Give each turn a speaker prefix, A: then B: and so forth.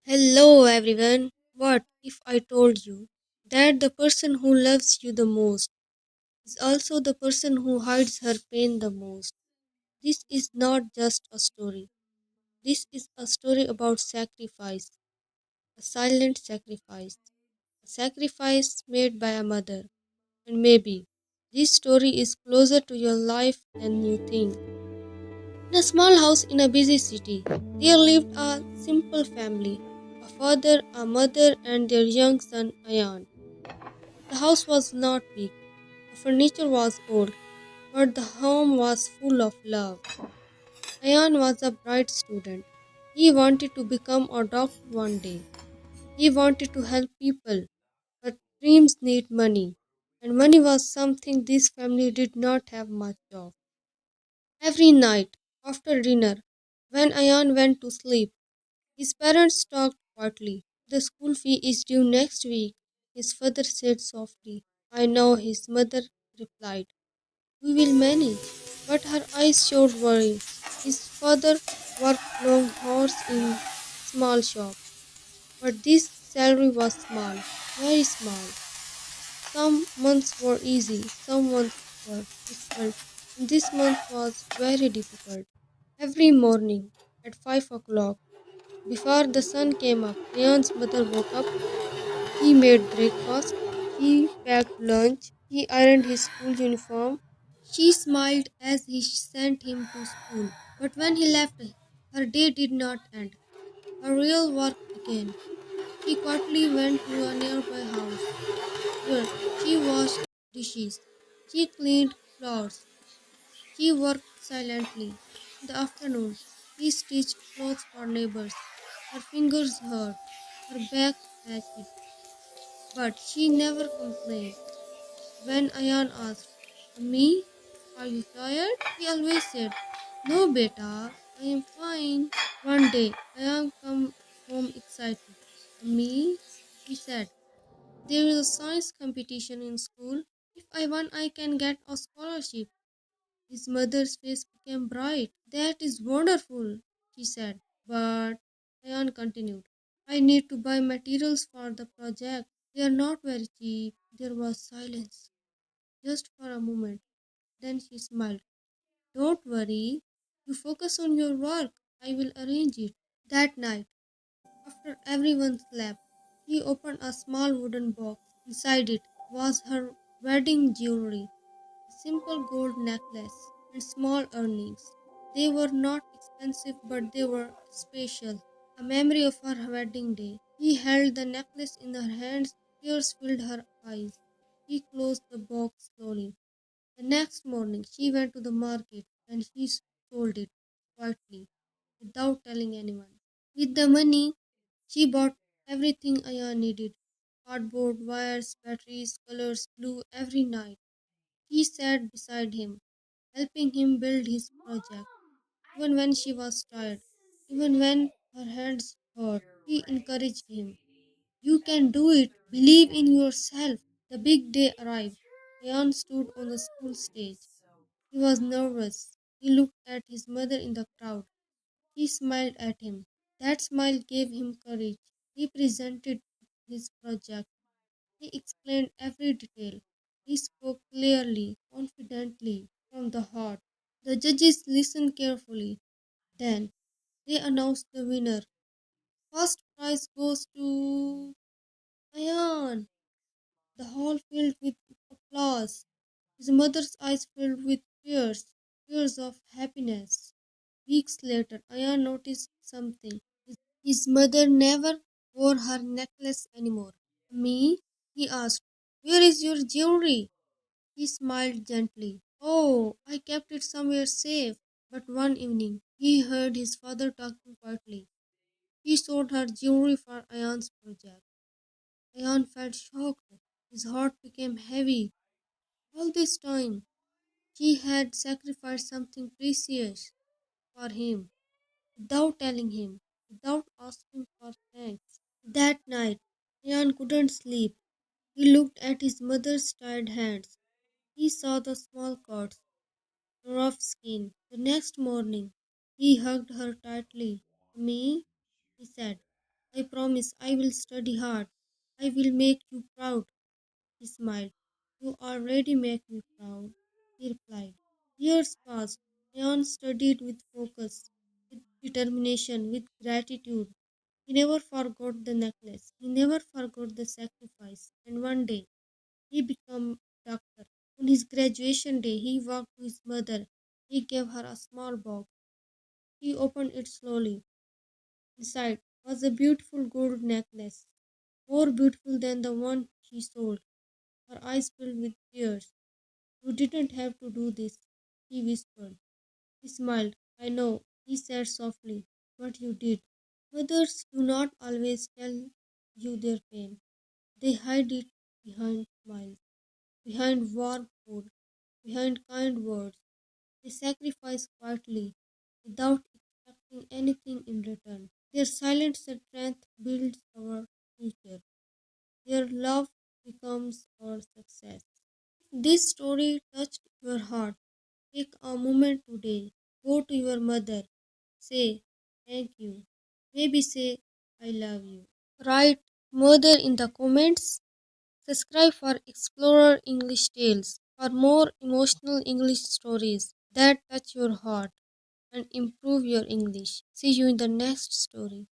A: Hello everyone. What if I told you that the person who loves you the most is also the person who hides her pain the most? This is not just a story. This is a story about sacrifice, a silent sacrifice, a sacrifice made by a mother. And maybe this story is closer to your life than you think. In a small house in a busy city, there lived a simple family, a father, a mother, and their young son Ayan. The house was not big, the furniture was old, but the home was full of love. Ayan was a bright student. He wanted to become a doctor one day. He wanted to help people, but dreams need money, and money was something this family did not have much of. Every night, after dinner, when Ayan went to sleep, his parents talked quietly. The school fee is due next week, his father said softly. I know, his mother replied. We will manage. But her eyes showed worry. His father worked long hours in small shop, but this salary was small, very small. Some months were easy, some months were difficult, and this month was very difficult. Every morning at 5 o'clock, before the sun came up, Ayan's mother woke up. He made breakfast, he packed lunch, he ironed his school uniform. She smiled as he sent him to school. But when he left, her day did not end. Her real work began. She quietly went to a nearby house. Here, she washed dishes. She cleaned floors. She worked silently. In the afternoon, she stitched clothes for neighbors. Her fingers hurt. Her back ached. But she never complained. When Ayan asked, Ammi, are you tired? He always said, No, beta, I am fine. One day, Ayan came home excited. Ammi, he said, there is a science competition in school. If I win, I can get a scholarship. His mother's face became bright. That is wonderful, she said. But Ayan continued, I need to buy materials for the project. They are not very cheap. There was silence, just for a moment. Then she smiled. Don't worry. You focus on your work. I will arrange it. That night, after everyone slept, she opened a small wooden box. Inside it was her wedding jewelry, a simple gold necklace and small earrings. They were not expensive, but they were special. A memory of her wedding day. She held the necklace in her hands, tears filled her eyes. She closed the box slowly. The next morning she went to the market and she sold it quietly, without telling anyone. With the money, she bought everything Aya needed: cardboard, wires, batteries, colors, glue. Every night she sat beside him, helping him build his project.
B: Mom, I
A: Even when she
B: think
A: was tired,
B: this is
A: even when
B: it.
A: her hands hurt,
B: You're
A: he
B: right,
A: encouraged him.
B: sweetie.
A: You can do it.
B: Everything
A: Believe in
B: that you
A: yourself.
B: do,
A: The big day
B: it
A: arrived. Ayan
B: turns
A: stood on the school
B: blue.
A: stage.
B: He's so
A: He was
B: proud.
A: nervous. He looked at his mother in the crowd. She smiled at him. That smile gave him courage. He presented his project. He explained every detail. He spoke clearly, confidently, from the heart. The judges listened carefully. Then they announced the winner. First prize goes to Ayan. The hall filled with applause. His mother's eyes filled with tears, tears of happiness. Weeks later, Ayan noticed something. His mother never wore her necklace anymore. Me? He asked. Where is your jewelry? He smiled gently. Oh, I kept it somewhere safe. But one evening, he heard his father talking quietly. He showed her jewelry for Ayan's project. Ayan felt shocked. His heart became heavy. All this time, she had sacrificed something precious for him, without telling him, without asking for thanks. That night, Ayan couldn't sleep. He looked at his mother's tired hands. He saw the small cuts, the rough skin. The next morning, he hugged her tightly. Me, he said, I promise I will study hard. I will make you proud. He smiled. You already make me proud, he replied. Years passed. Leon studied with focus, with determination, with gratitude. He never forgot the necklace. He never forgot the sacrifice. And one day, he became doctor. On his graduation day, he walked to his mother. He gave her a small box. She opened it slowly. Inside was a beautiful gold necklace, more beautiful than the one she sold. Her eyes filled with tears. You didn't have to do this, he whispered. He smiled. I know, he said softly, but you did. Mothers do not always tell you their pain. They hide it behind smiles, behind warm food, behind kind words. They sacrifice quietly, without expecting anything in return. Their silent strength builds our future. Their love becomes our success. If this story touched your heart, take a moment today. Go to your mother. Say thank you. Maybe say I love you. Write mother in the comments. Subscribe for Explorer English Tales for more emotional English stories that touch your heart and improve your English. See you in the next story.